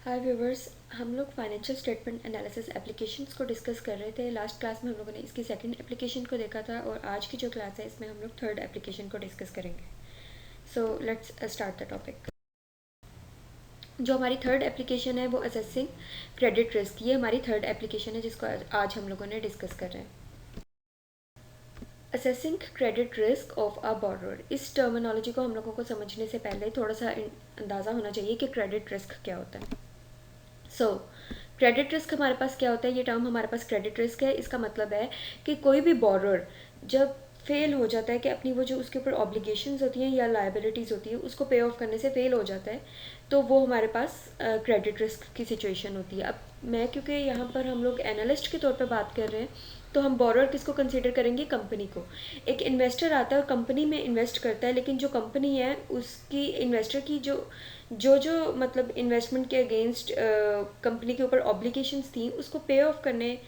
हाय viewers, हम लोग financial statement analysis applications को डिस्कस कर रहे थे। लास्ट क्लास में हम लोगों ने इसकी सेकंड एप्लीकेशन को देखा था और आज की जो क्लास है इसमें हम लोग थर्ड एप्लीकेशन को डिस्कस करेंगे। So let's start the topic. जो हमारी थर्ड एप्लीकेशन है वो असेसिंग क्रेडिट रिस्क, ये हमारी थर्ड एप्लीकेशन है जिसको आज हम लोगों ने डिस्कस कर रहे हैं। Assessing credit risk of a borrower, इस टर्मिनोलॉजी को हम लोगों को समझने से पहले थोड़ा सा अंदाज़ा होना चाहिए कि क्रेडिट रिस्क क्या होता है। सो क्रेडिट रिस्क हमारे पास क्या होता है, ये टर्म हमारे पास क्रेडिट रिस्क है। इसका मतलब है कि कोई भी बोरोअर जब फेल हो जाता है कि अपनी वो जो उसके ऊपर ऑब्लिगेशंस होती हैं या लाइबिलिटीज़ होती है उसको पे ऑफ करने से फेल हो जाता है, तो वो हमारे पास क्रेडिट रिस्क की सिचुएशन होती है। अब मैं क्योंकि यहाँ पर हम लोग एनालिस्ट के तौर पे बात कर रहे हैं, तो हम बोरोअर किसको कंसिडर करेंगे? कंपनी को। एक इन्वेस्टर आता है और कंपनी में इन्वेस्ट करता है, लेकिन जो कंपनी है उसकी इन्वेस्टर की जो मतलब इन्वेस्टमेंट के अगेंस्ट कंपनी के ऊपर ऑब्लिगेशंस थी उसको पे ऑफ करने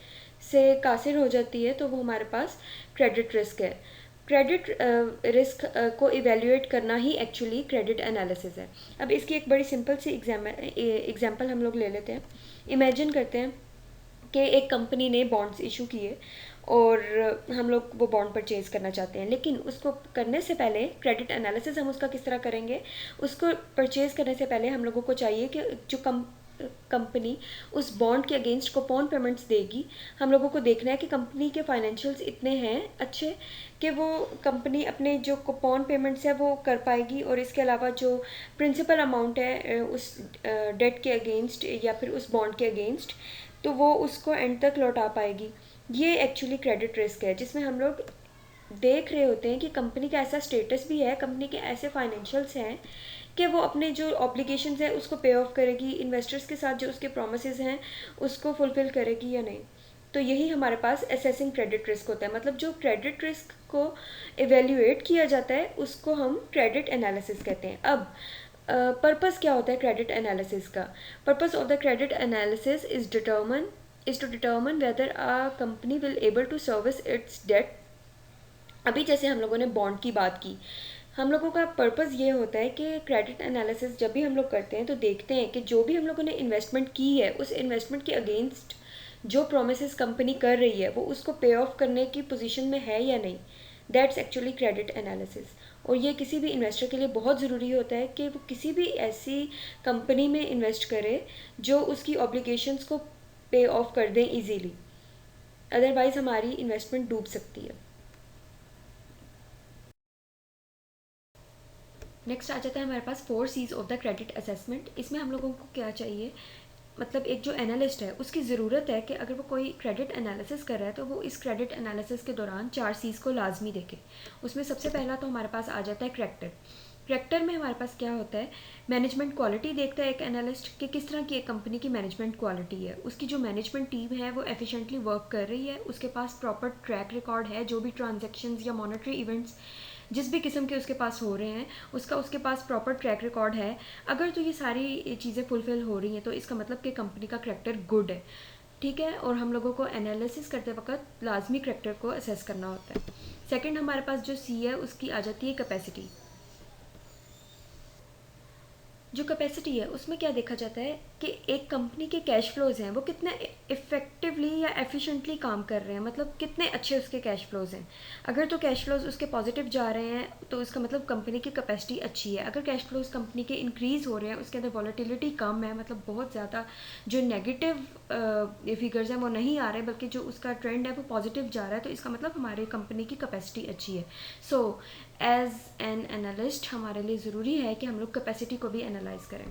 से कासिर हो जाती है, तो वो हमारे पास क्रेडिट रिस्क है। क्रेडिट रिस्क को इवेल्युएट करना ही एक्चुअली क्रेडिट एनालिसिस है। अब इसकी एक बड़ी सिंपल सी एग्जाम्पल हम लोग ले लेते हैं। इमेजिन करते हैं कि एक कंपनी ने बॉन्ड्स इशू किए और हम लोग वो बॉन्ड परचेज करना चाहते हैं, लेकिन उसको करने से पहले क्रेडिट एनालिसिस हम उसका किस तरह करेंगे? उसको परचेज करने से पहले हम लोगों को चाहिए कि जो कंपनी उस बॉन्ड के अगेंस्ट कूपन पेमेंट्स देगी, हम लोगों को देखना है कि कंपनी के फाइनेंशियल्स इतने हैं अच्छे कि वो कंपनी अपने जो कूपन पेमेंट्स है वो कर पाएगी, और इसके अलावा जो प्रिंसिपल अमाउंट है उस डेट के अगेंस्ट या फिर उस बॉन्ड के अगेंस्ट, तो वो उसको एंड तक लौटा पाएगी। ये एक्चुअली क्रेडिट रिस्क है, जिसमें हम लोग देख रहे होते हैं कि कंपनी का ऐसा स्टेटस भी है, कंपनी के ऐसे फाइनेंशियल्स हैं कि वो अपने जो ऑब्लिगेशंस है उसको पे ऑफ करेगी, इन्वेस्टर्स के साथ जो उसके प्रोमिसेस हैं उसको फुलफिल करेगी या नहीं। तो यही हमारे पास असेसिंग क्रेडिट रिस्क होता है। मतलब जो क्रेडिट रिस्क को इवेल्युएट किया जाता है उसको हम क्रेडिट एनालिसिस कहते हैं। अब पर्पस क्या होता है क्रेडिट एनालिसिस का? Purpose of the credit analysis is to determine whether a company will able to service its debt. अभी जैसे हम लोगों ने बॉन्ड की बात की, हम लोगों का पर्पस ये होता है कि क्रेडिट एनालिसिस जब भी हम लोग करते हैं तो देखते हैं कि जो भी हम लोगों ने इन्वेस्टमेंट की है उस इन्वेस्टमेंट के अगेंस्ट जो प्रोमिस कंपनी कर रही है वो उसको पे ऑफ करने की पोजीशन में है या नहीं। That's actually credit analysis. और ये किसी भी इन्वेस्टर के लिए बहुत ज़रूरी होता है कि वो किसी भी ऐसी कंपनी में इन्वेस्ट करे जो उसकी ऑब्लिगेशंस को पे ऑफ कर दें ईजीली, अदरवाइज़ हमारी इन्वेस्टमेंट डूब सकती है। नेक्स्ट आ जाता है हमारे पास 4 C's of the credit assessment. इसमें हम लोगों को क्या चाहिए, मतलब एक जो एनालिस्ट है उसकी ज़रूरत है कि अगर वो कोई क्रेडिट एनालिसिस कर रहा है तो वो इस क्रेडिट एनालिसिस के दौरान 4 C's को लाजमी देखे। उसमें सबसे पहला तो हमारे पास आ जाता है करेक्टर। करेक्टर में हमारे पास क्या होता है? मैनेजमेंट क्वालिटी देखता है एक एनालिस्ट कि किस तरह की एक कंपनी की मैनेजमेंट क्वालिटी है, उसकी जो मैनेजमेंट टीम है वो एफिशिएंटली वर्क कर रही है, उसके पास प्रॉपर ट्रैक रिकॉर्ड है, जो भी ट्रांजेक्शन्स या मॉनेटरी इवेंट्स जिस भी किस्म के उसके पास हो रहे हैं उसका उसके पास प्रॉपर ट्रैक रिकॉर्ड है। अगर तो ये सारी चीज़ें फुलफिल हो रही हैं तो इसका मतलब कि कंपनी का करेक्टर गुड है। ठीक है, और हम लोगों को एनालिसिस करते वक्त लाजमी करेक्टर को असेस करना होता है। सेकंड हमारे पास जो सी है उसकी आ जाती है कैपेसिटी। जो कैपेसिटी है उसमें क्या देखा जाता है कि एक कंपनी के कैश फ्लोज हैं वो कितने इफ़ेक्टिवली या एफिशिएंटली काम कर रहे हैं, मतलब कितने अच्छे उसके कैश फ्लोज हैं। अगर तो कैश फ्लोज उसके पॉजिटिव जा रहे हैं तो उसका मतलब कंपनी की कैपेसिटी अच्छी है। अगर कैश फ्लोज कंपनी के इंक्रीज़ हो रहे हैं, उसके अंदर वॉलेटिलिटी कम है, मतलब बहुत ज़्यादा जो नेगेटिव फिगर्स हैं वो नहीं आ रहे बल्कि जो उसका ट्रेंड है वो पॉजिटिव जा रहा है, तो इसका मतलब हमारी कंपनी की कैपेसिटी अच्छी है। सो एज एन एनालिस्ट हमारे लिए ज़रूरी है कि हम लोग कैपेसिटी को भी एनालाइज करें।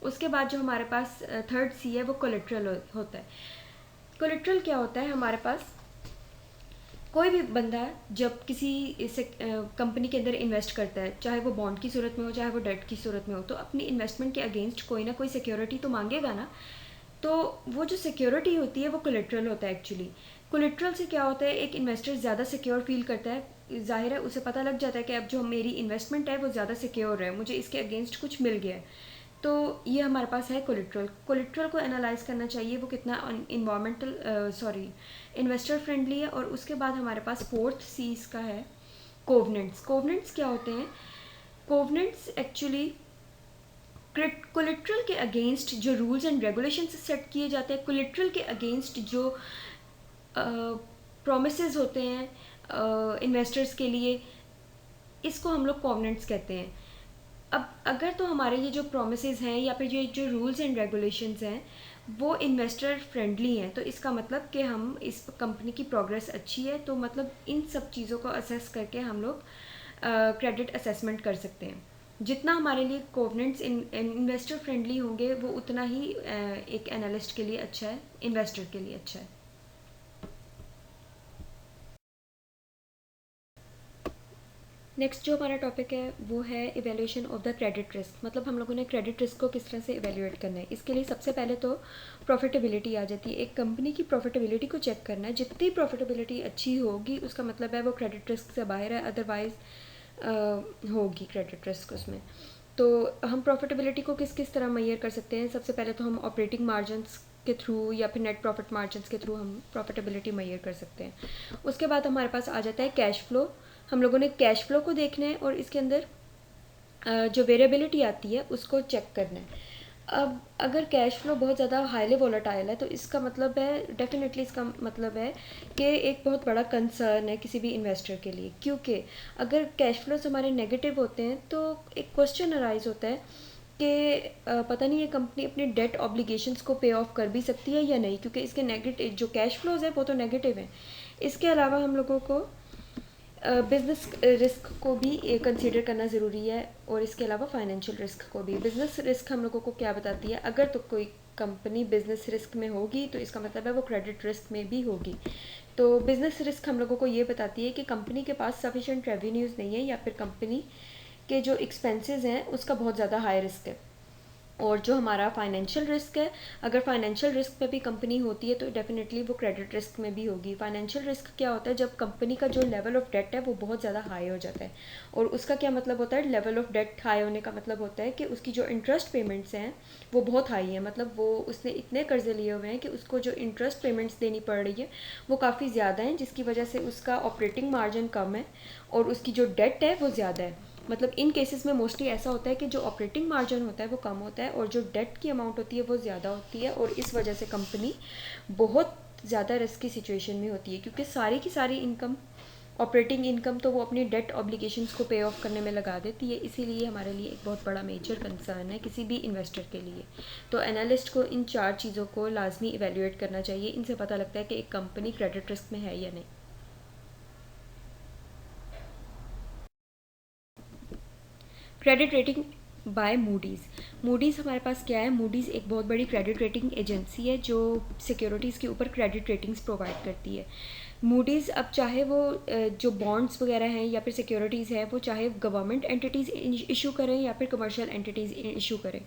उसके बाद जो हमारे पास थर्ड सी है वो कोलेट्रल होता है। कोलेट्रल क्या होता है? हमारे पास कोई भी बंदा जब किसी कंपनी के अंदर इन्वेस्ट करता है, चाहे वो बॉन्ड की सूरत में हो चाहे वो डेट की सूरत में हो, तो अपनी इन्वेस्टमेंट के अगेंस्ट कोई ना कोई सिक्योरिटी तो मांगेगा ना। तो वो जो सिक्योरिटी होती है वो कोलेट्रल होता है एक्चुअली। कोलेट्रल से क्या होता है, एक इन्वेस्टर ज़्यादा सिक्योर फील करता है, जाहिर है उसे पता लग जाता है कि अब जो मेरी इन्वेस्टमेंट है वो ज़्यादा सिक्योर है, मुझे इसके अगेंस्ट कुछ मिल गया है। तो ये हमारे पास है कोलेट्रल। कोलेट्रल को एनालाइज करना चाहिए वो कितना इन्वेस्टर फ्रेंडली है। और उसके बाद हमारे पास फोर्थ सीज का है कोवनेंट्स। कोवनेंट्स क्या होते हैं? कोवनेंट्स एक्चुअली कोलेट्रल के अगेंस्ट जो रूल्स एंड रेगुलेशंस सेट किए जाते हैं, कोलेट्रल के अगेंस्ट जो प्रोमिसेस होते हैं इन्वेस्टर्स के लिए, इसको हम लोग कॉवेनेंट्स कहते हैं। अब अगर तो हमारे ये जो प्रोमिसेस हैं या फिर ये जो रूल्स एंड रेगुलेशंस हैं वो इन्वेस्टर फ्रेंडली हैं, तो इसका मतलब कि हम इस कंपनी की प्रोग्रेस अच्छी है, तो मतलब इन सब चीज़ों को असेस करके हम लोग क्रेडिट असेसमेंट कर सकते हैं। जितना हमारे लिए कोवेनेंट्स इन्वेस्टर फ्रेंडली होंगे वो उतना ही एक एनालिस्ट के लिए अच्छा है, इन्वेस्टर के लिए अच्छा है। नेक्स्ट जो हमारा टॉपिक है वो है evaluation of the credit risk, मतलब हम लोगों ने क्रेडिट रिस्क को किस तरह से इवेल्यूएट करना है। इसके लिए सबसे पहले तो प्रॉफिटेबिलिटी आ जाती है। एक कंपनी की प्रॉफिटेबिलिटी को चेक करना है, जितनी प्रॉफिटेबिलिटी अच्छी होगी उसका मतलब है वो क्रेडिट रिस्क से बाहर है, अदरवाइज होगी क्रेडिट रिस्क उसमें। तो हम प्रॉफिटेबिलिटी को किस किस तरह मैयर कर सकते हैं। सबसे पहले तो हम ऑपरेटिंग मार्जिनस के थ्रू या फिर नेट प्रॉफिट मार्जिनस के थ्रू हम प्रॉफिटेबिलिटी मैयर कर सकते हैं। उसके बाद हमारे पास आ जाता है कैश फ्लो। हम लोगों ने कैश फ्लो को देखना है और इसके अंदर जो वेरिएबिलिटी आती है उसको चेक करना है। अब अगर कैश फ्लो बहुत ज़्यादा हाईली वोलेटाइल है तो इसका मतलब है, डेफिनेटली इसका मतलब है कि एक बहुत बड़ा कंसर्न है किसी भी इन्वेस्टर के लिए, क्योंकि अगर कैश फ्लोज हमारे नेगेटिव होते हैं तो एक क्वेश्चन अराइज होता है कि पता नहीं ये कंपनी अपने डेट ऑब्लिगेशंस को पे ऑफ कर भी सकती है या नहीं, क्योंकि इसके नेगेटिव जो कैश फ्लोज है वो तो नेगेटिव है। इसके अलावा हम लोगों को बिज़नेस रिस्क को भी कंसीडर करना ज़रूरी है, और इसके अलावा फाइनेंशियल रिस्क को भी। बिज़नेस रिस्क हम लोगों को क्या बताती है, अगर तो कोई कंपनी बिज़नेस रिस्क में होगी तो इसका मतलब है वो क्रेडिट रिस्क में भी होगी। तो बिज़नेस रिस्क हम लोगों को ये बताती है कि कंपनी के पास सफिशेंट रेवेन्यूज़ नहीं है या फिर कंपनी के जो एक्सपेंसेस हैं उसका बहुत ज़्यादा हाई रिस्क है। और जो हमारा फाइनेंशियल रिस्क है, अगर फाइनेंशियल रिस्क में भी कंपनी होती है तो डेफिनेटली वो क्रेडिट रिस्क में भी होगी। फाइनेंशियल रिस्क क्या होता है, जब कंपनी का जो लेवल ऑफ डेट है वो बहुत ज़्यादा हाई हो जाता है। और उसका क्या मतलब होता है, लेवल ऑफ डेट हाई होने का मतलब होता है कि उसकी जो इंटरेस्ट पेमेंट्स हैं वो बहुत हाई है, मतलब वो उसने इतने कर्जे लिए हुए हैं कि उसको जो इंटरेस्ट पेमेंट्स देनी पड़ रही है वो काफ़ी ज़्यादा हैं, जिसकी वजह से उसका ऑपरेटिंग मार्जिन कम है और उसकी जो डेट है वो ज़्यादा है। मतलब इन केसेस में मोस्टली ऐसा होता है कि जो ऑपरेटिंग मार्जिन होता है वो कम होता है और जो डेट की अमाउंट होती है वो ज़्यादा होती है, और इस वजह से कंपनी बहुत ज़्यादा रिस्क की सिचुएशन में होती है, क्योंकि सारी की सारी इनकम, ऑपरेटिंग इनकम तो वो अपनी डेट ऑब्लिगेशंस को पे ऑफ करने में लगा देती है। इसीलिए हमारे लिए एक बहुत बड़ा मेजर कंसर्न है किसी भी इन्वेस्टर के लिए। तो एनालिस्ट को इन 4 चीज़ों को लाजमी इवेल्यूएट करना चाहिए, इनसे पता लगता है कि एक कंपनी क्रेडिट रिस्क में है या नहीं। Credit rating by Moody's. Moody's हमारे पास क्या है, मूडीज़ एक बहुत बड़ी क्रेडिट रेटिंग एजेंसी है जो सिक्योरिटीज़ के ऊपर क्रेडिट रेटिंग्स प्रोवाइड करती है। मूडीज़ अब चाहे वो जो बॉन्ड्स वगैरह हैं या फिर सिक्योरिटीज़ है वो चाहे गवर्नमेंट एंटिटीज़ इशू करें या फिर कमर्शियल एंटिटीज़ इशू करें,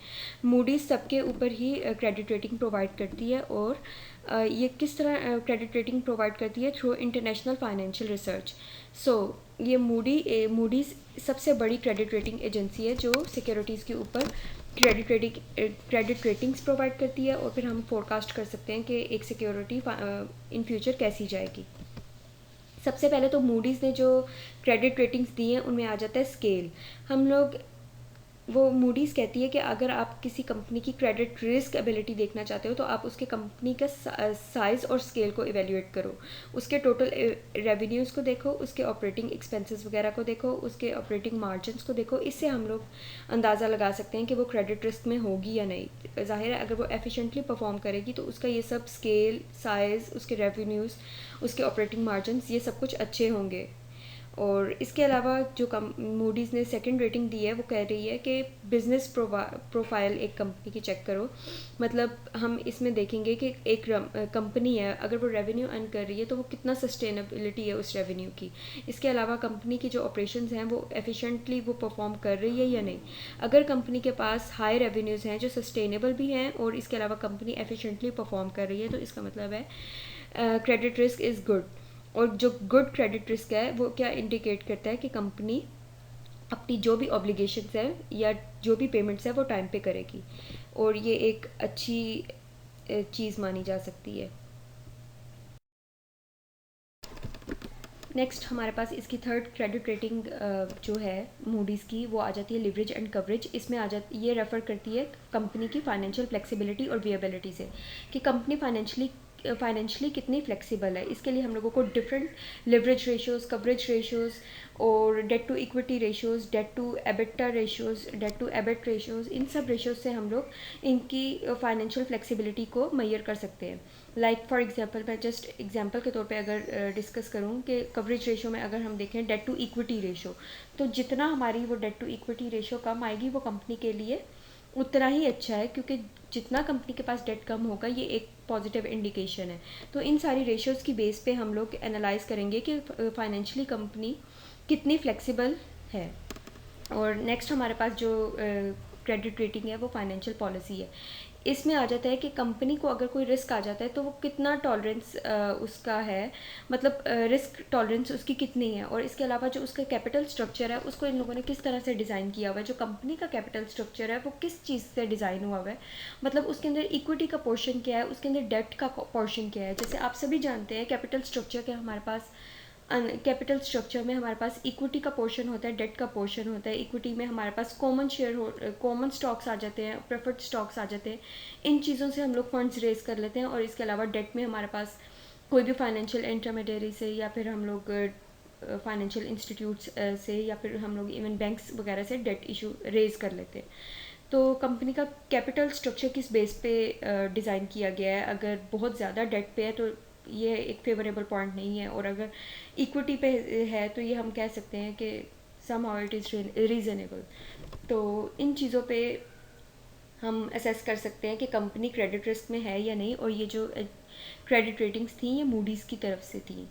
मूडीज़ सबके ऊपर ही क्रेडिट रेटिंग प्रोवाइड करती है। और ये किस तरह क्रेडिट रेटिंग प्रोवाइड करती है, थ्रू इंटरनेशनल फाइनेंशियल रिसर्च। सो ये मूडीज़ सबसे बड़ी क्रेडिट रेटिंग एजेंसी है जो सिक्योरिटीज़ के ऊपर क्रेडिट रेटिंग्स प्रोवाइड करती है, और फिर हम फोरकास्ट कर सकते हैं कि एक सिक्योरिटी इन फ्यूचर कैसी जाएगी। सबसे पहले तो मूडीज़ ने जो क्रेडिट रेटिंग्स दी हैं उनमें आ जाता है स्केल। हम लोग वो मूडीज़ कहती है कि अगर आप किसी कंपनी की क्रेडिट रिस्क एबिलिटी देखना चाहते हो तो आप उसके कंपनी का साइज़ और स्केल को इवेल्यूएट करो, उसके टोटल रेवेन्यूज़ को देखो, उसके ऑपरेटिंग एक्सपेंसेस वगैरह को देखो, उसके ऑपरेटिंग मार्जिन्स को देखो। इससे हम लोग अंदाज़ा लगा सकते हैं कि वो क्रेडिट रिस्क में होगी या नहीं। ज़ाहिर है अगर वो एफिशिएंटली परफॉर्म करेगी तो उसका ये सब स्केल, साइज़, उसके रेवेन्यूज़, उसके ऑपरेटिंग मार्जिन्स, ये सब कुछ अच्छे होंगे। और इसके अलावा जो मूडीज़ ने सेकंड रेटिंग दी है वो कह रही है कि बिज़नेस प्रोफाइल एक कंपनी की चेक करो। मतलब हम इसमें देखेंगे कि एक कंपनी है, अगर वो रेवेन्यू अर्न कर रही है तो वो कितना सस्टेनेबिलिटी है उस रेवेन्यू की। इसके अलावा कंपनी की जो ऑपरेशंस हैं वो एफिशिएंटली वो परफॉर्म कर रही है या नहीं। अगर कंपनी के पास हाई रेवेन्यूज़ हैं जो सस्टेनेबल भी हैं और इसके अलावा कंपनी एफिशिएंटली परफॉर्म कर रही है तो इसका मतलब है क्रेडिट रिस्क इज़ गुड। और जो गुड क्रेडिट रिस्क है वो क्या इंडिकेट करता है कि कंपनी अपनी जो भी ऑब्लिगेशंस है या जो भी पेमेंट्स है वो टाइम पे करेगी, और ये एक अच्छी चीज़ मानी जा सकती है। नेक्स्ट हमारे पास इसकी थर्ड क्रेडिट रेटिंग जो है मूडीज़ की, वो आ जाती है लिवरेज एंड कवरेज। इसमें आ जाती, ये रेफ़र करती है कंपनी की फाइनेंशियल फ्लेक्सिबिलिटी और विएबिलिटी से, कि कंपनी फाइनेंशियली कितनी फ्लेक्सिबल है। इसके लिए हम लोगों को different leverage ratios, coverage ratios और debt to equity ratios, debt to EBITDA ratios, debt to EBIT ratios, इन सब रेशियोज़ से हम लोग इनकी फाइनेंशियल फ्लेक्सिबिलिटी को मेजर कर सकते हैं। लाइक फॉर एग्जांपल, मैं जस्ट एग्जांपल के तौर पे अगर डिस्कस करूँ कि कवरेज रेशियो में अगर हम देखें डेट टू इक्विटी रेशियो, तो जितना हमारी वो डेट टू इक्विटी रेशियो कम आएगी वो कंपनी के लिए उतना ही अच्छा है, क्योंकि जितना कंपनी के पास डेट कम होगा ये एक पॉजिटिव इंडिकेशन है। तो इन सारी रेशियोज़ की बेस पे हम लोग एनालाइज करेंगे कि फाइनेंशियली कंपनी कितनी फ्लेक्सिबल है। और नेक्स्ट हमारे पास जो क्रेडिट रेटिंग है वो फाइनेंशियल पॉलिसी है। इसमें आ जाता है कि कंपनी को अगर कोई रिस्क आ जाता है तो वो कितना टॉलरेंस उसका है, मतलब रिस्क टॉलरेंस उसकी कितनी है। और इसके अलावा जो उसका कैपिटल स्ट्रक्चर है उसको इन लोगों ने किस तरह से डिज़ाइन किया हुआ है, जो कंपनी का कैपिटल स्ट्रक्चर है वो किस चीज़ से डिज़ाइन हुआ हुआ है, मतलब उसके अंदर इक्विटी का पोर्शन क्या है, उसके अंदर डेट का पोर्शन क्या है। जैसे आप सभी जानते हैं कैपिटल स्ट्रक्चर के हमारे पास कैपिटल स्ट्रक्चर में हमारे पास इक्विटी का पोर्शन होता है, डेट का पोर्शन होता है। इक्विटी में हमारे पास कॉमन स्टॉक्स आ जाते हैं, प्रेफर्ड स्टॉक्स आ जाते हैं। इन चीज़ों से हम लोग फंड्स रेज कर लेते हैं। और इसके अलावा डेट में हमारे पास कोई भी फाइनेंशियल इंटरमीडियरी से, या फिर हम लोग फाइनेंशियल इंस्टीट्यूट्स से, या फिर हम लोग इवन बैंक्स वगैरह से डेट इशू रेज कर लेते हैं। तो कंपनी का कैपिटल स्ट्रक्चर किस बेस पे डिज़ाइन किया गया है, अगर बहुत ज़्यादा डेट पे है तो ये एक फेवरेबल पॉइंट नहीं है। और अगर इक्विटी पे है तो ये हम कह सकते हैं कि somehow it is reasonable. तो इन चीज़ों पे हम असेस कर सकते हैं कि कंपनी क्रेडिट रिस्क में है या नहीं। और ये जो क्रेडिट रेटिंग्स थी ये मूडीज़ की तरफ से थी।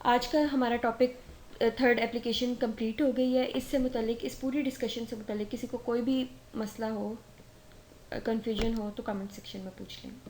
आज का हमारा टॉपिक थर्ड एप्लीकेशन कंप्लीट हो गई है। इससे मुतालिक, इस पूरी डिस्कशन से मुतालिक किसी को कोई भी मसला हो, कन्फ्यूजन हो तो कमेंट सेक्शन में पूछ लें।